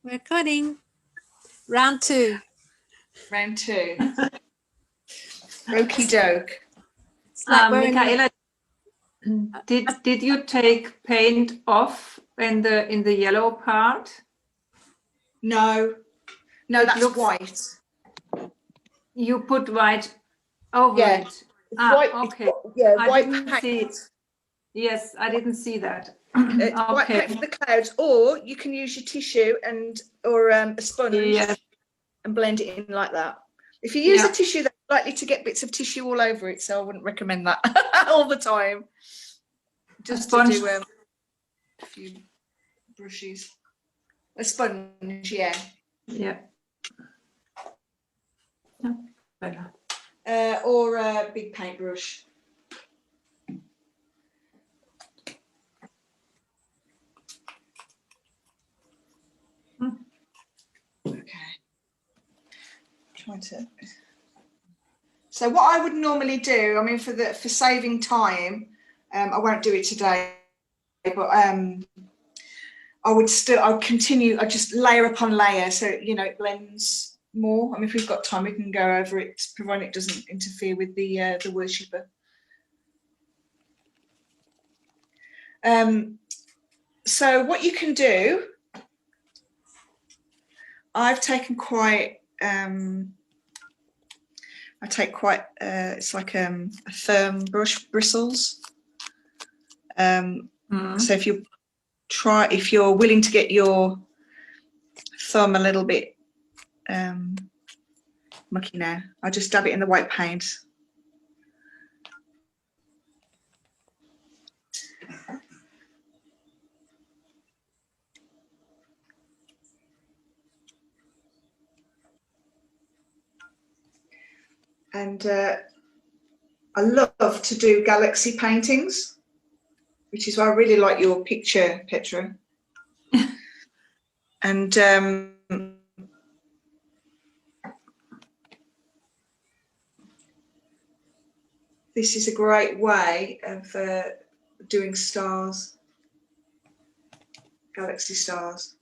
We're cutting. Round 2. Round 2. Okie doke. It's like Michaela, did you take paint off in the yellow part? No, that's white. You put white over it. White, okay. white didn't see paint. it. Yes, I didn't see that. It's white paint for the clouds, or you can use your tissue or a sponge and blend it in like that. If you use a tissue, that's likely to get bits of tissue all over it, so I wouldn't recommend that all the time. Just to do a few brushes. A sponge, yeah. Yeah. Better. Or a big paintbrush. Okay. Trying to. So what I would normally do, I mean, for saving time, I won't do it today, but I would continue. I just layer upon layer, so it blends more. I mean, if we've got time, we can go over it, provided it doesn't interfere with the worshipper. So what you can do, I've taken quite. I take quite. It's like a firm brush, bristles. So if you're willing to get your thumb a little bit mucky now, I'll just dab it in the white paint. And I love to do galaxy paintings, which is why I really like your picture, Petra. And this is a great way of doing stars, galaxy stars.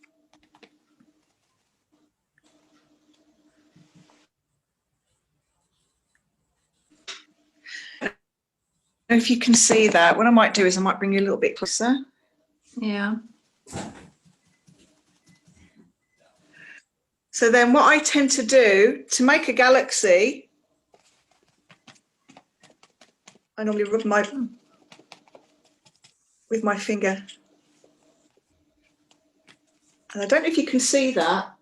If you can see that, what I might do is I might bring you a little bit closer. Yeah. So then what I tend to do to make a galaxy, I normally rub with my finger. And I don't know if you can see that.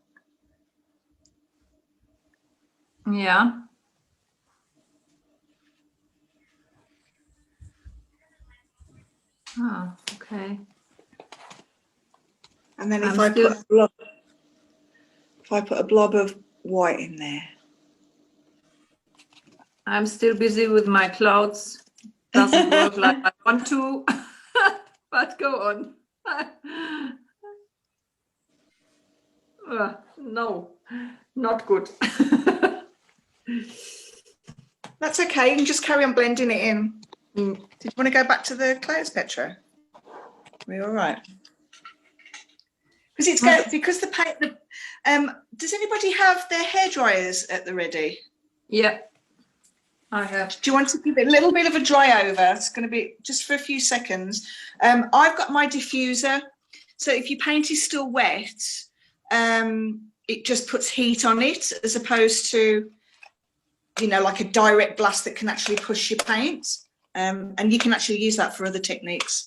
Yeah. Oh, okay. And then if I put a blob of white in there. I'm still busy with my clouds. Doesn't work like I want to, but go on. No, not good. That's okay. You can just carry on blending it in. Did you want to go back to the clouds, Petra? Are we all right? Because the paint. Does anybody have their hair dryers at the ready? Yeah, I have. Do you want to give it a little bit of a dry over? It's going to be just for a few seconds. I've got my diffuser, so if your paint is still wet, it just puts heat on it as opposed to, like a direct blast that can actually push your paint. And you can actually use that for other techniques.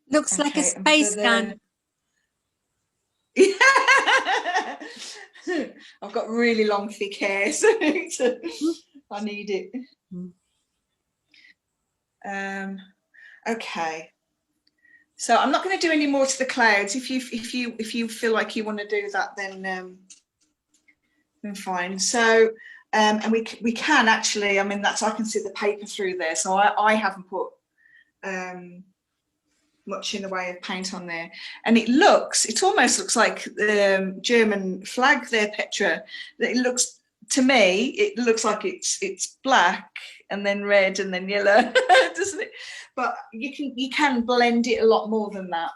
Looks like a space gun. I've got really long, thick hair, so I need it. Okay. So I'm not going to do any more to the clouds. If you feel like you want to do that, then fine. So and we can actually. I mean, I can see the paper through there. So I haven't put much in the way of paint on there. And it almost looks like the German flag there, Petra. To me, it looks like it's black and then red and then yellow, doesn't it? But you can blend it a lot more than that.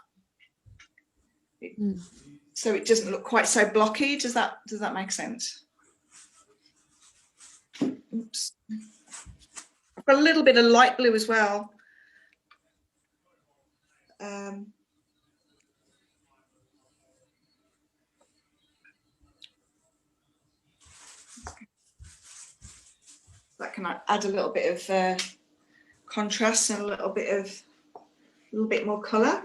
So it doesn't look quite so blocky. Does that make sense? Oops. I've got a little bit of light blue as well. That can add a little bit of contrast and a little bit more colour.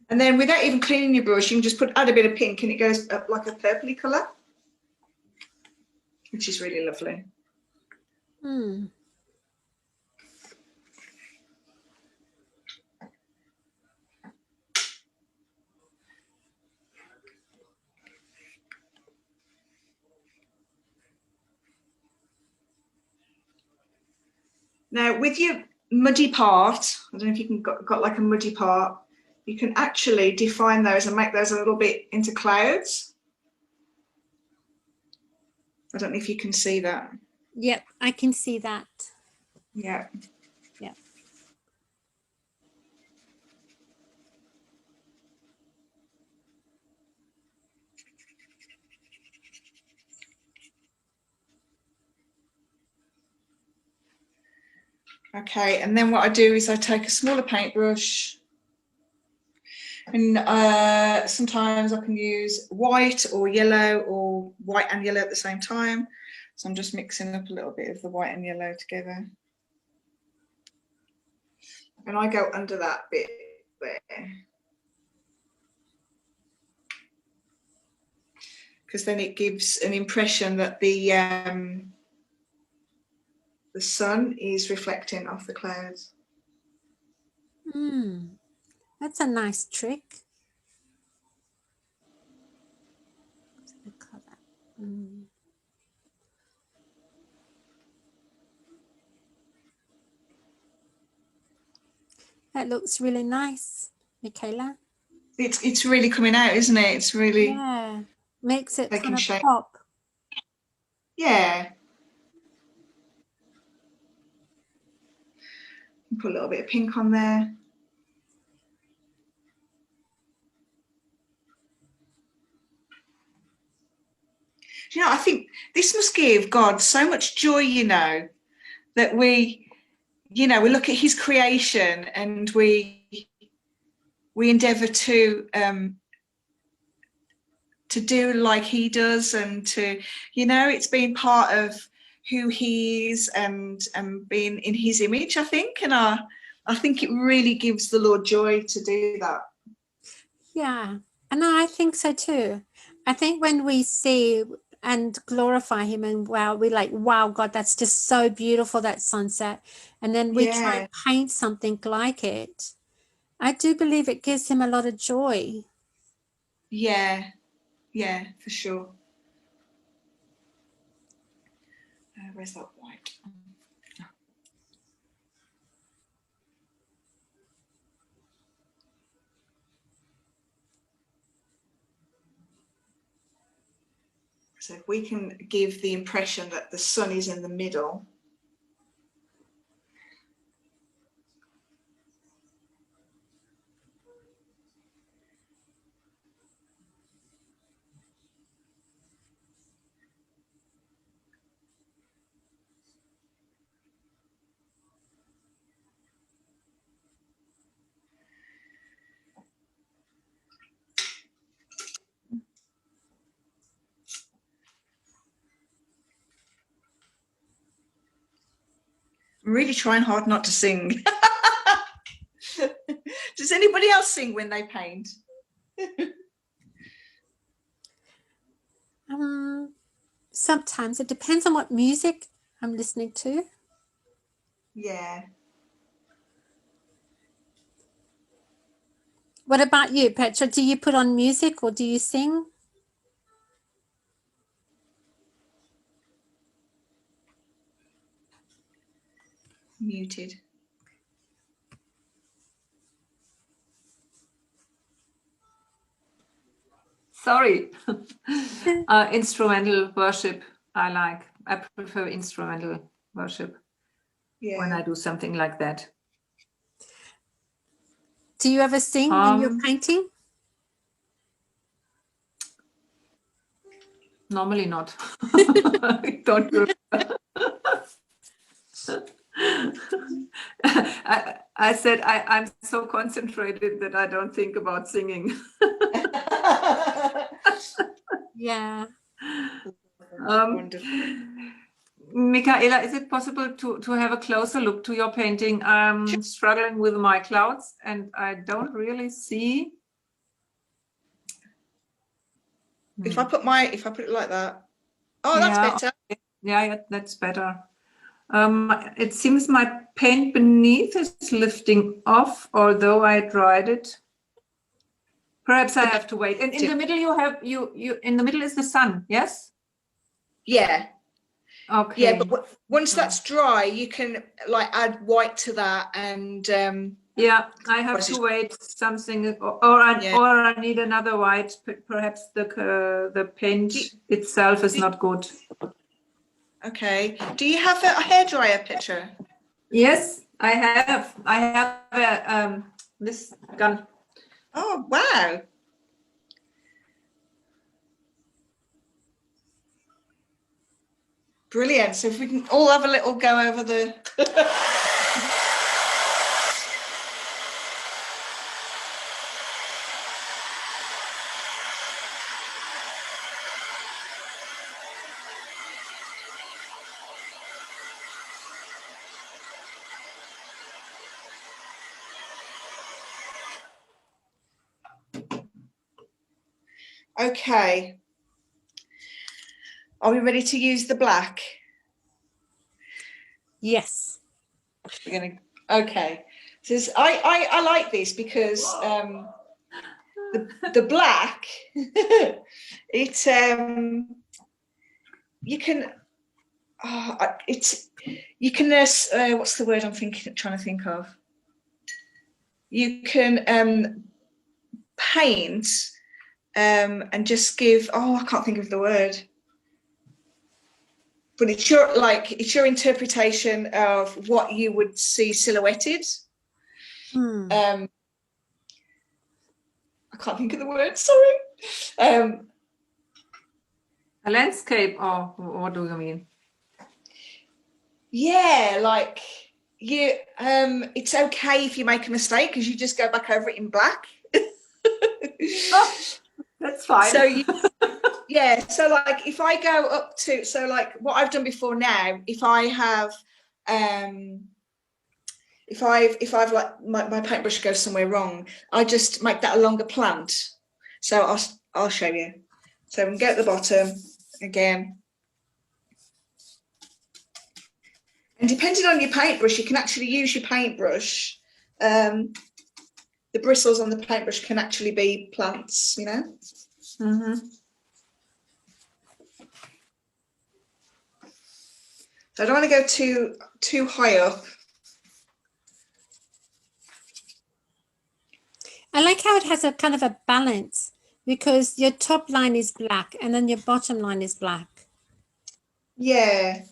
And then without even cleaning your brush, you can just add a bit of pink and it goes up like a purpley colour, which is really lovely. Now with your muddy part, I don't know if you can got like a muddy part, you can actually define those and make those a little bit into clouds. I don't know if you can see that. Yep, I can see that. Yeah. Yeah. Okay, and then what I do is I take a smaller paintbrush, and sometimes I can use white or yellow or white and yellow at the same time. So I'm just mixing up a little bit of the white and yellow together. And I go under that bit there. Because then it gives an impression that the sun is reflecting off the clouds. That's a nice trick. That looks really nice, Michaela. It's really coming out, isn't it? It's really makes it taking kind of shape. pop. Yeah. Put a little bit of pink on there. You know, I think this must give God so much joy, that we look at his creation and we endeavour to do like he does, and to, it's been part of who he is and being in his image, I think. And I think it really gives the Lord joy to do that. Yeah. And I think so too. I think when we see and glorify him and we're like, wow, God, that's just so beautiful, that sunset. And then we try and paint something like it. I do believe it gives him a lot of joy. Yeah, for sure. Where's that white? So if we can give the impression that the sun is in the middle. I'm really trying hard not to sing. Does anybody else sing when they paint? Sometimes it depends on what music I'm listening to. Yeah. What about you, Petra? Do you put on music or do you sing? Muted. Sorry. Instrumental worship I prefer instrumental worship when I do something like that. Do you ever sing when you're painting? Normally not. I don't do it. I said I'm so concentrated that I don't think about singing. Yeah. Wonderful. Michaela, is it possible to have a closer look to your painting? I'm struggling with my clouds and I don't really see. If I put it like that. Oh, that's better. Okay. Yeah, that's better. It seems my paint beneath is lifting off, although I tried it. Perhaps I have to wait. And in the middle you in the middle is the sun, yes? Yeah. Okay. Yeah, but once that's dry, you can like add white to that and yeah, I have to wait something, or I need another white. Perhaps the paint itself is not good. Okay. Do you have a hairdryer picture? Yes, I have. I have this gun. Oh wow! Brilliant. So if we can all have a little go over the. Okay. Are we ready to use the black? Yes. We're gonna. Okay. So I like this because the black it you can you can what's the word I'm trying to think of? You can paint and just give I can't think of the word. But it's your interpretation of what you would see silhouetted. I can't think of the word, sorry. A landscape, or what do you mean? Yeah, like you it's okay if you make a mistake because you just go back over it in black. Oh, that's fine. So so like if I go up to like what I've done before now, if I have if I've like my paintbrush goes somewhere wrong, I just make that a longer plant. So I'll show you. So we can go at the bottom again. And depending on your paintbrush, you can actually use your paintbrush. The bristles on the paintbrush can actually be plants, you know. Mm-hmm. So I don't want to go too high up. I like how it has a kind of a balance because your top line is black and then your bottom line is black. Yeah.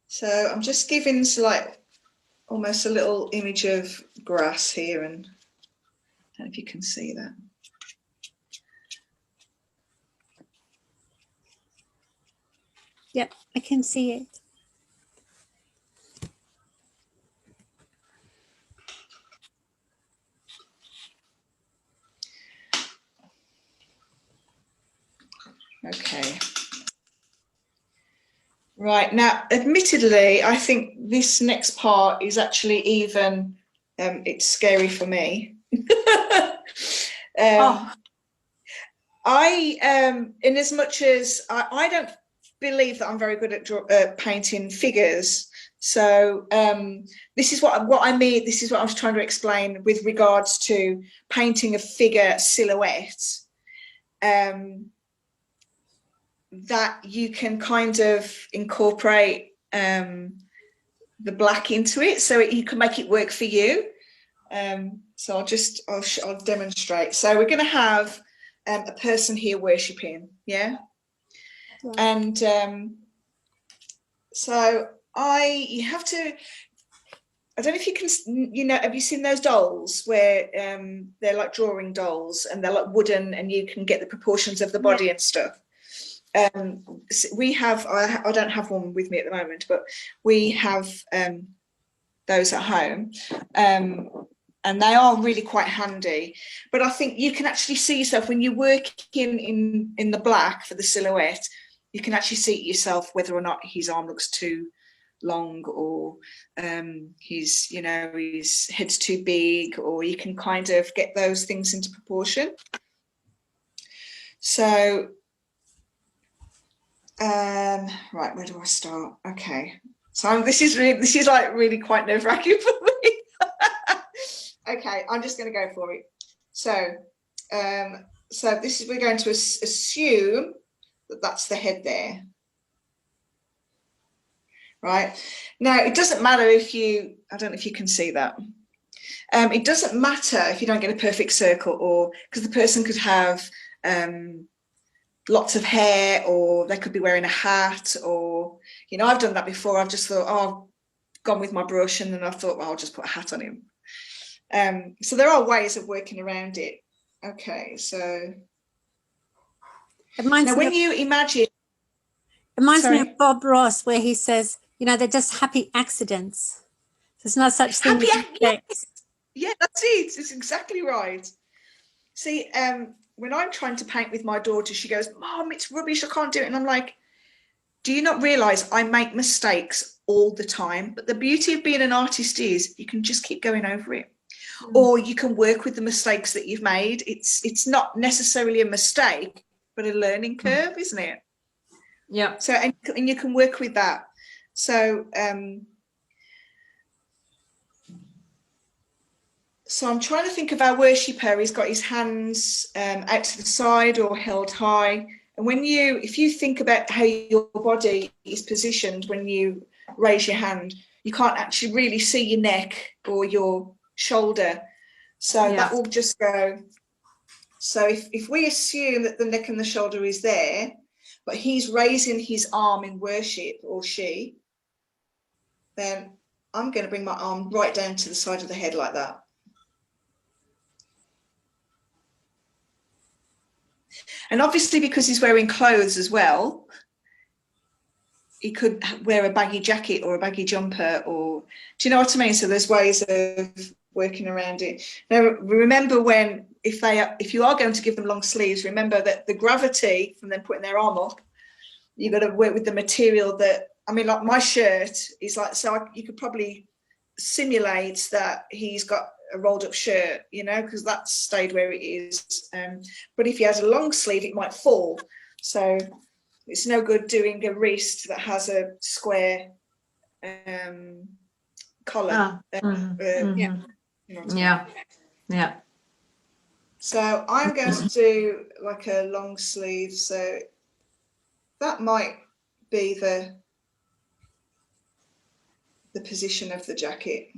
So I'm just giving like almost a little image of grass here, and I don't know if you can see that. Yep, I can see it. Okay. Right, now, admittedly, I think this next part is actually even, it's scary for me. In as much as I don't believe that I'm very good at painting figures, So this is what I mean. This is what I was trying to explain with regards to painting a figure silhouette. That you can kind of incorporate the black into it, so you can make it work for you. So I'll demonstrate. So we're going to have a person here worshiping, yeah. And so you have to. I don't know if you can, have you seen those dolls where they're like drawing dolls and they're like wooden and you can get the proportions of the body and stuff? We have, I don't have one with me at the moment, but we have those at home, and they are really quite handy. But I think you can actually see yourself when you work in the black for the silhouette. You can actually see it yourself whether or not his arm looks too long, or his head's too big, or you can kind of get those things into proportion. So right, where do I start? Okay, so this is like really quite nerve-wracking for me. Okay, I'm just going to go for it. So we're going to assume that that's the head there. Right, now it doesn't matter if I don't know if you can see that. It doesn't matter if you don't get a perfect circle, or because the person could have lots of hair, or they could be wearing a hat, or I've done that before. I've just thought, oh, I've gone with my brush, and then I thought, well, I'll just put a hat on him. So there are ways of working around it. Okay, so now when you imagine, it reminds me of Bob Ross, where he says, they're just happy accidents. There's no such thing as mistakes. Yeah, that's it. It's exactly right. See, when I'm trying to paint with my daughter, she goes, Mom, it's rubbish, I can't do it. And I'm like, do you not realize I make mistakes all the time? But the beauty of being an artist is you can just keep going over it. Or you can work with the mistakes that you've made. It's not necessarily a mistake, but a learning curve, isn't it? Yeah. So, and you can work with that. So, so I'm trying to think of our worshipper. He's got his hands out to the side or held high. And if you think about how your body is positioned when you raise your hand, you can't actually really see your neck or your shoulder. So that will just go. So if we assume that the neck and the shoulder is there, but he's raising his arm in worship, or she, then I'm going to bring my arm right down to the side of the head like that. And obviously, because he's wearing clothes as well, he could wear a baggy jacket or a baggy jumper, or do you know what I mean? So there's ways of working around it. Now, remember if you are going to give them long sleeves, remember that the gravity from them putting their arm up, you've got to work with the material that, like my shirt is like, so you could probably simulate that he's got a rolled up shirt, because that's stayed where it is. But if he has a long sleeve, it might fall. So it's no good doing a wrist that has a square collar. Yeah. So I'm going to do like a long sleeve. So that might be the position of the jacket.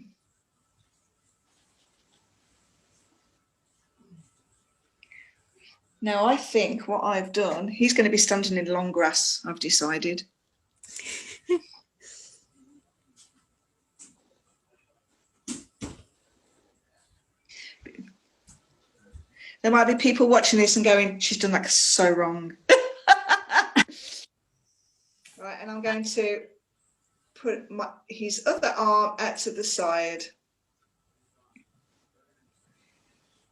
Now I think what I've done, he's going to be standing in long grass, I've decided. There might be people watching this and going, she's done that so wrong. Right, and I'm going to put his other arm out to the side.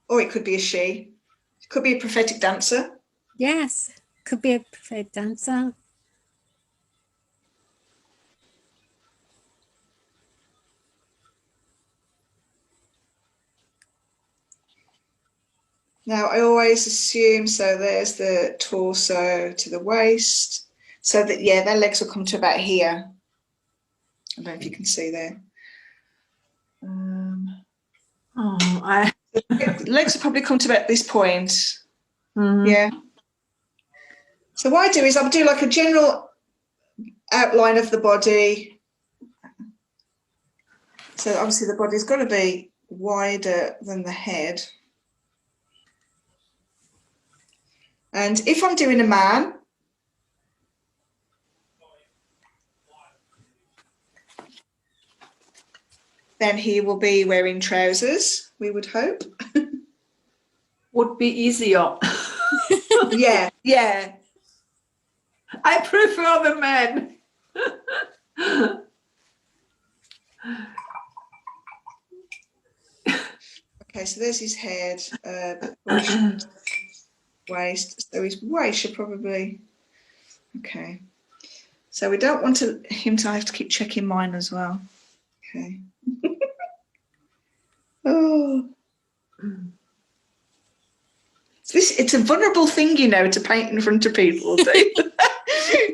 Or it could be a she. It could be a prophetic dancer. Yes, could be a prophetic dancer. Now, I always assume, so there's the torso to the waist, so that, their legs will come to about here. I don't know if you can see there. Legs will probably come to about this point. Mm-hmm. Yeah. So what I do is I'll do like a general outline of the body. So obviously the body's got to be wider than the head. And if I'm doing a man, then he will be wearing trousers, we would hope. Would be easier. Yeah, yeah. I prefer the man. Okay, so there's his head, waist. So his waist should probably, okay. So we don't want him to have to keep checking mine as well. Okay. Oh. It's a vulnerable thing, you know, to paint in front of people, Dave.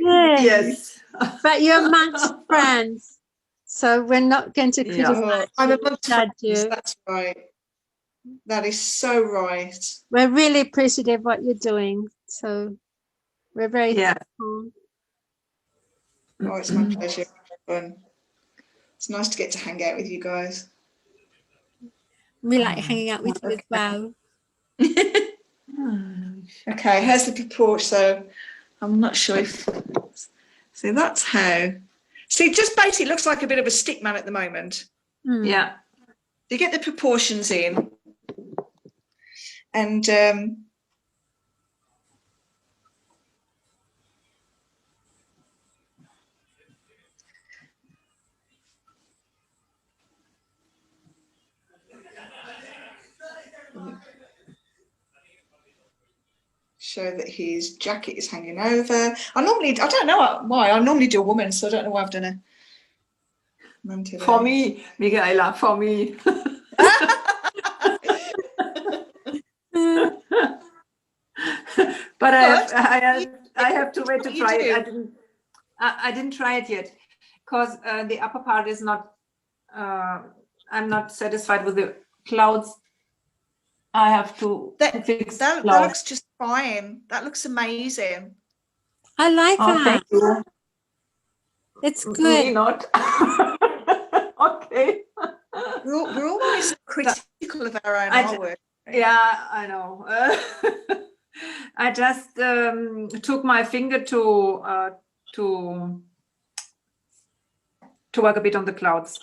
Yes. But you're amongst friends, so we're not going to criticize Oh, I'm amongst judge friends, you. that's right. That is so right. We're really appreciative of what you're doing, so we're very thankful. Oh, it's my pleasure. Fun. It's nice to get to hang out with you guys. We like hanging out with you as well. Okay, here's the proportion. So I'm not sure if. See, that's how. See, it just basically looks like a bit of a stick man at the moment. Yeah. You get the proportions in, and show that his jacket is hanging over. I don't know why. I normally do a woman, so I don't know why I've done a man today. For me, Michaela, for me. But I have to wait to try it. I didn't try it yet because the upper part is not. I'm not satisfied with the clouds. I have to fix that looks just fine. That looks amazing. I like that. Thank you. It's good. Me not. Okay. We're always critical of our own artwork. Yeah, I know. I just took my finger to work a bit on the clouds.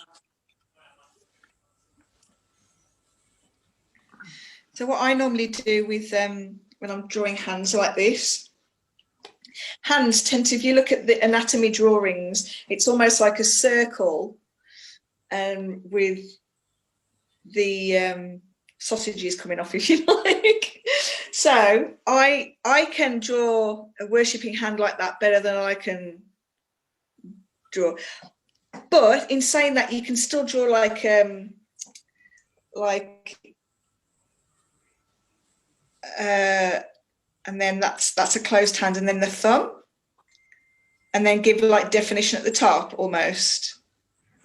So what I normally do with when I'm drawing hands like this, hands tend to, if you look at the anatomy drawings, it's almost like a circle, and with the sausages coming off, if you like. So I can draw a worshipping hand like that better than I can draw. But in saying that, you can still draw like and then that's a closed hand, and then the thumb, and then give like definition at the top almost.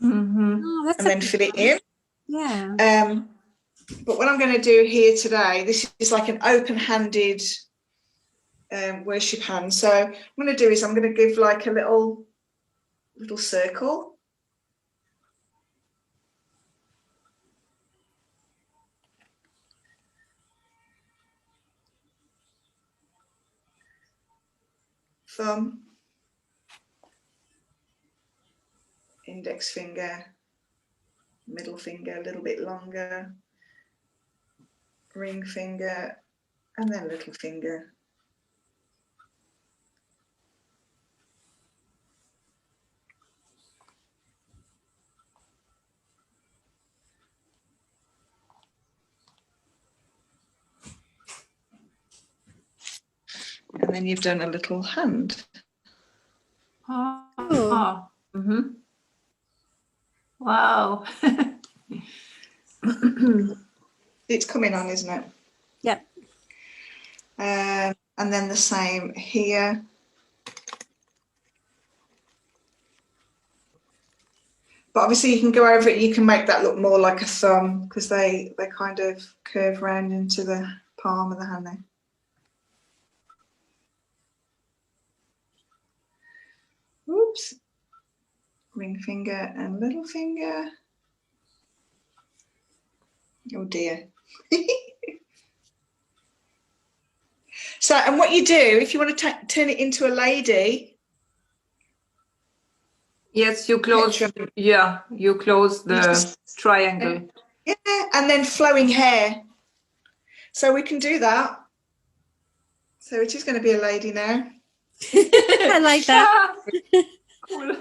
Oh, and then fill it in. Yeah. But what I'm going to do here today, this is like an open-handed worship hand. So what I'm going to do is I'm going to give like a little circle. Thumb, index finger, middle finger a little bit longer, ring finger, and then little finger. And then you've done a little hand. Oh. Wow. It's coming on, isn't it? Yep. And then the same here. But obviously you can go over it, you can make that look more like a thumb because they kind of curve round into the palm of the hand there. Oops. Ring finger and little finger. Oh dear. So, and what you do, if you want to turn it into a lady. Yes, you close, yeah, you close the triangle. Yeah, and then flowing hair. So we can do that. So it is going to be a lady now. I like that. Cool.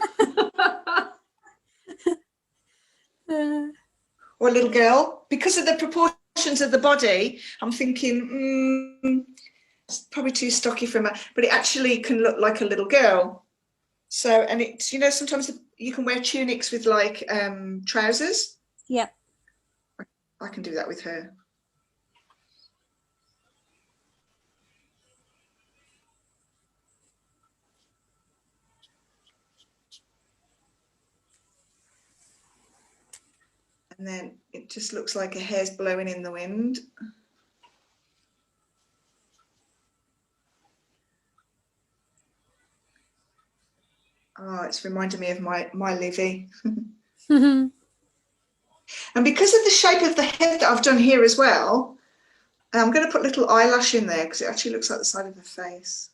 Or a little girl. Because of the proportions of the body, I'm thinking, it's probably too stocky for her, but it actually can look like a little girl. So, and it's, you know, sometimes you can wear tunics with like trousers. Yeah. I can do that with her. And then it just looks like her hair's blowing in the wind. Oh, it's reminding me of my Livy. And because of the shape of the head that I've done here as well, I'm going to put little eyelash in there because it actually looks like the side of the face.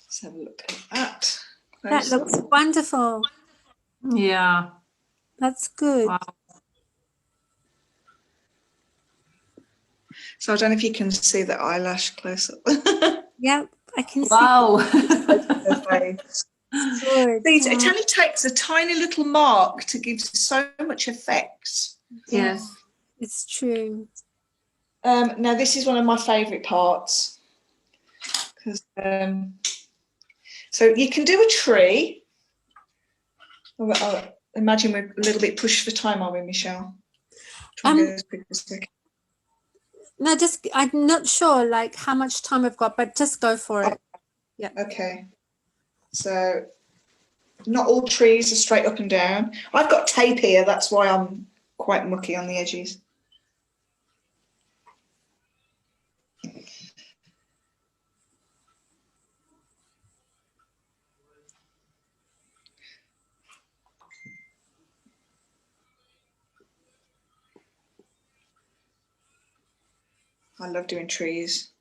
Let's have a look at that. That looks wonderful. Yeah. That's good. Wow. So I don't know if you can see the eyelash close up. Yep, I can Wow. see. Good. It only takes a tiny little mark to give so much effect. Yes. It's true. Now this is one of my favourite parts. Because so you can do a tree. I'll imagine we're a little bit pushed for time, are we, Michelle? No, just I'm not sure like how much time I've got, but just go for it. Yeah. Okay. So not all trees are straight up and down. I've got tape here, that's why I'm quite mucky on the edges. I love doing trees.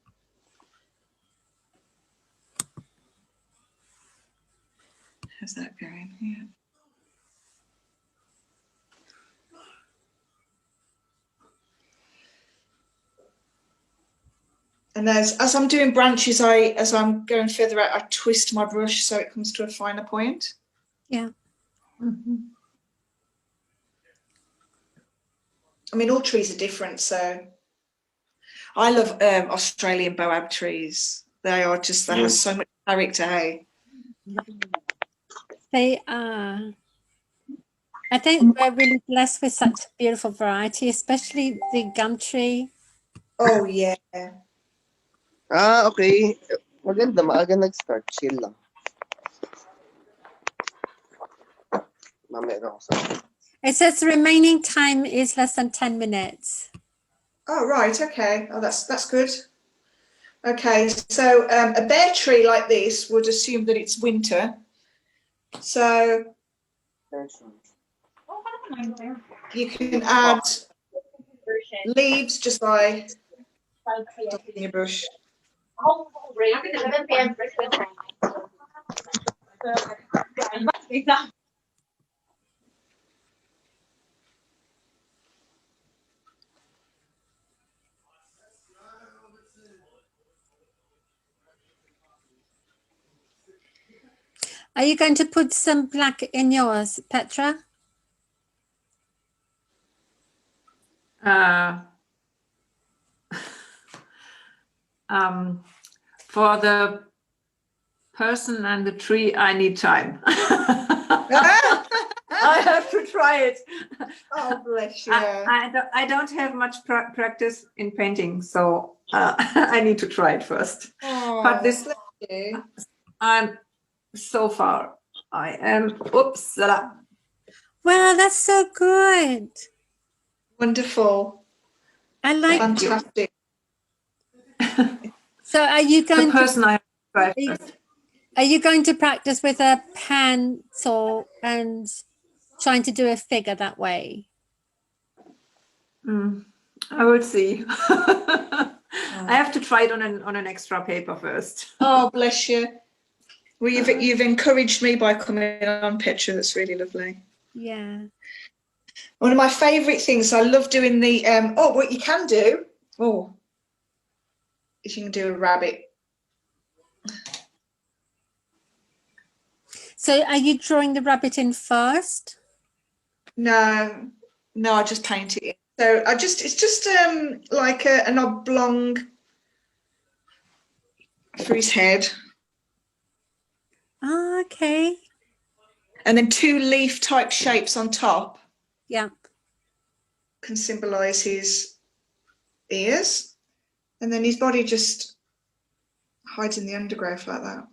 How's that going? Yeah. And as I'm doing branches, as I'm going further out, I twist my brush so it comes to a finer point. Yeah. Mm-hmm. I mean, all trees are different, so I love Australian boab trees. They are just, they have so much character, hey? They are. I think we're really blessed with such beautiful variety, especially the gum tree. Oh, yeah. Okay. Maganda, maaga nag-start. Chill lang. Mamaya na ako sa... It says the remaining time is less than 10 minutes. Oh, right, okay. Oh, that's good. Okay, so a bare tree like this would assume that it's winter. So you can add leaves just by dotting your brush. Are you going to put some black in yours, Petra? For the person and the tree, I need time. I have to try it. Oh, bless you. I don't have much practice in painting, so I need to try it first. Oh, But this, bless you. I'm so far. I am. Oops. Wow, that's so good. Wonderful. I like. Fantastic. So, are you The going person I have to try to? first. Are you going to practice with a pencil and trying to do a figure that way? I will see. I have to try it on an extra paper first. Oh, bless you. Well, you've encouraged me by coming on picture. That's really lovely. Yeah. One of my favourite things, I love doing the what you can do is you can do a rabbit. So, are you drawing the rabbit in first? No, I just paint it in. So it's just like an oblong for his head. Oh, okay. And then 2 leaf type shapes on top. Yeah. Can symbolise his ears. And then his body just hides in the undergrowth like that.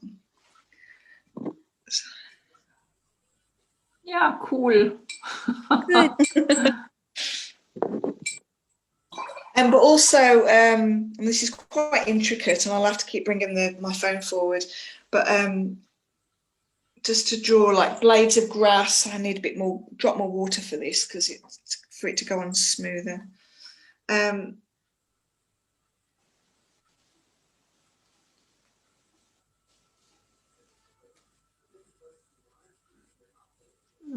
Yeah, cool. Good. But also, and this is quite intricate, and I'll have to keep bringing my phone forward. But just to draw like blades of grass, I need a bit more, drop more water for this because for it to go on smoother.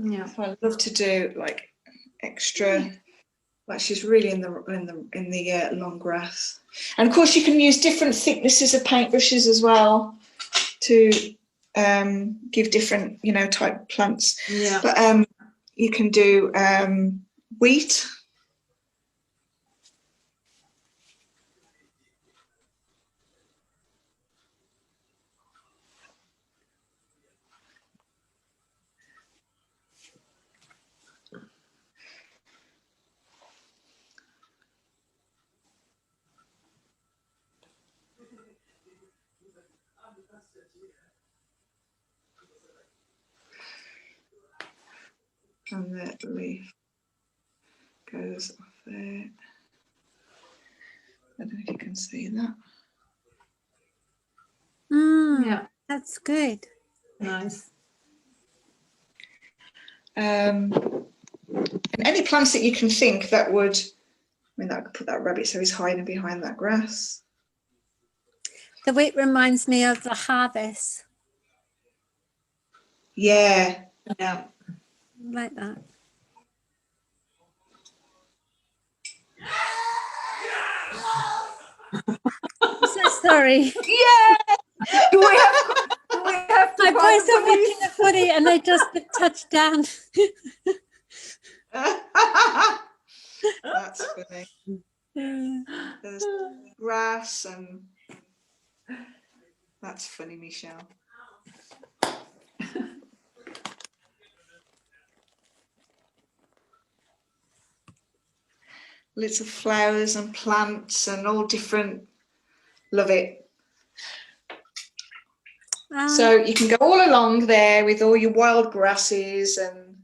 Yeah. So I love to do like extra, like she's really in the long grass. And of course, you can use different thicknesses of paintbrushes as well to give different, type plants. Yeah. But you can do wheat. And the leaf goes off there. I don't know if you can see that. Yeah. That's good. Nice. And any plants that you can think that would, I could put that rabbit so he's hiding behind that grass. The wheat reminds me of the harvest. Yeah. Yeah. Like that. I'm so sorry. Yeah. Do we have to My call boys the are watching police? the footy and they just touched down. That's funny. There's grass and that's funny, Michelle. Lots of flowers and plants and all different. Love it. So you can go all along there with all your wild grasses and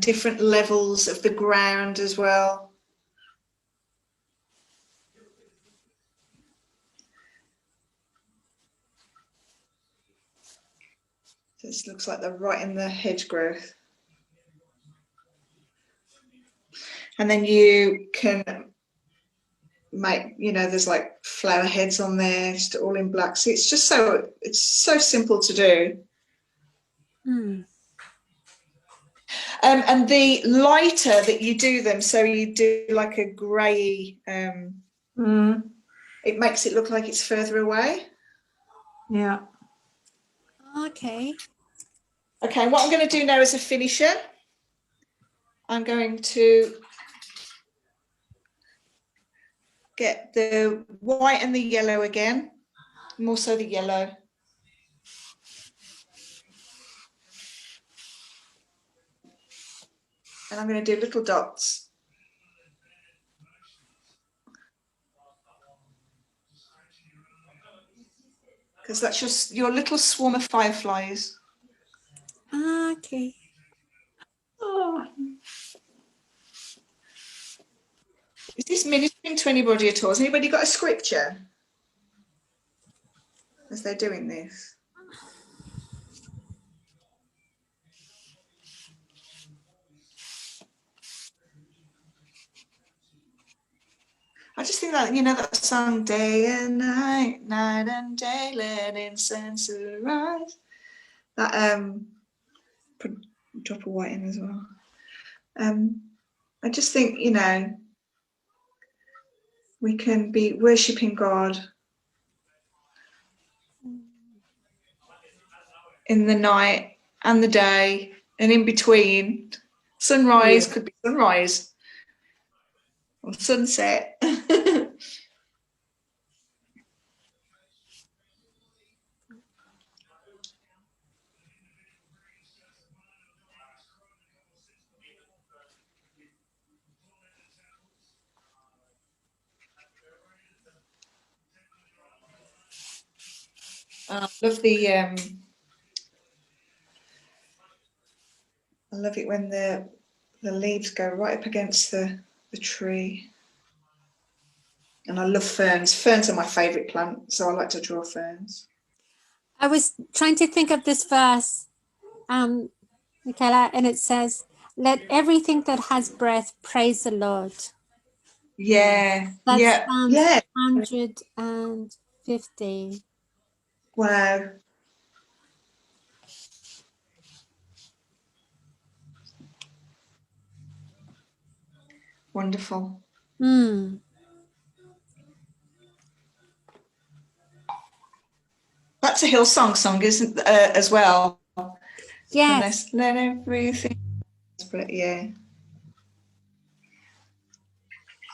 different levels of the ground as well. So this looks like they're right in the hedge growth. And then you can make, there's like flower heads on there, just all in black. So it's so simple to do. And the lighter that you do them, so you do like a grey, it makes it look like it's further away. Yeah. Okay. Okay, what I'm going to do now as a finisher, I'm going to get the white and the yellow again, more so the yellow. And I'm going to do little dots. Because that's just your little swarm of fireflies. Okay. Oh. Is this ministering to anybody at all? Has anybody got a scripture as they're doing this? I just think that, you know, that song, day and night, night and day, let incense arise. That put a drop of white in as well. I just think, you know, we can be worshipping God in the night and the day and in between. Sunrise could be sunrise or sunset. I love the I love it when the leaves go right up against the tree. And I love ferns. Ferns are my favourite plant, so I like to draw ferns. I was trying to think of this verse, Michaela, and it says, "Let everything that has breath praise the Lord." Yeah. That's Yeah. Psalms Yeah. 150. Wow. Wonderful. That's a Hillsong song, isn't as well? Yes. Let everything. Yeah.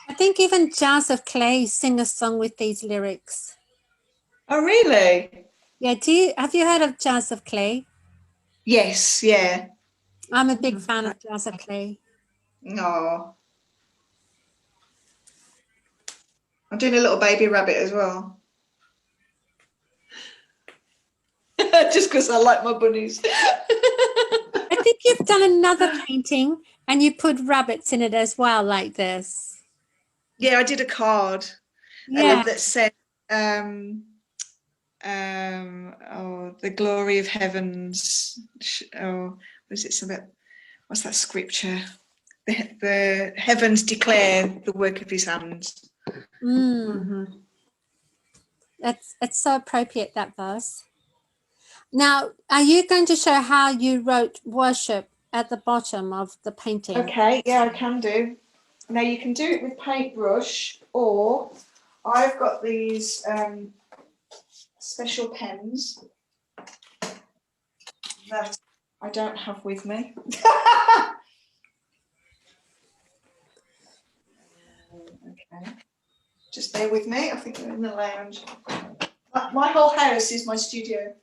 I think even Jars of Clay sing a song with these lyrics. Oh, really? Yeah, have you heard of Jars of Clay? Yes. Yeah. I'm a big fan of Jars of Clay. No. I'm doing a little baby rabbit as well. Just because I like my bunnies. I think you've done another painting and you put rabbits in it as well, like this. Yeah, I did a card that said, the glory of heavens. Was it something? What's that scripture? The heavens declare the work of his hands. It's so appropriate, that verse. Now, are you going to show how you wrote worship at the bottom of the painting? Okay, yeah, I can do. Now you can do it with paintbrush, or I've got these special pens that I don't have with me. Okay, just bear with me. I think they're in the lounge. My whole house is my studio.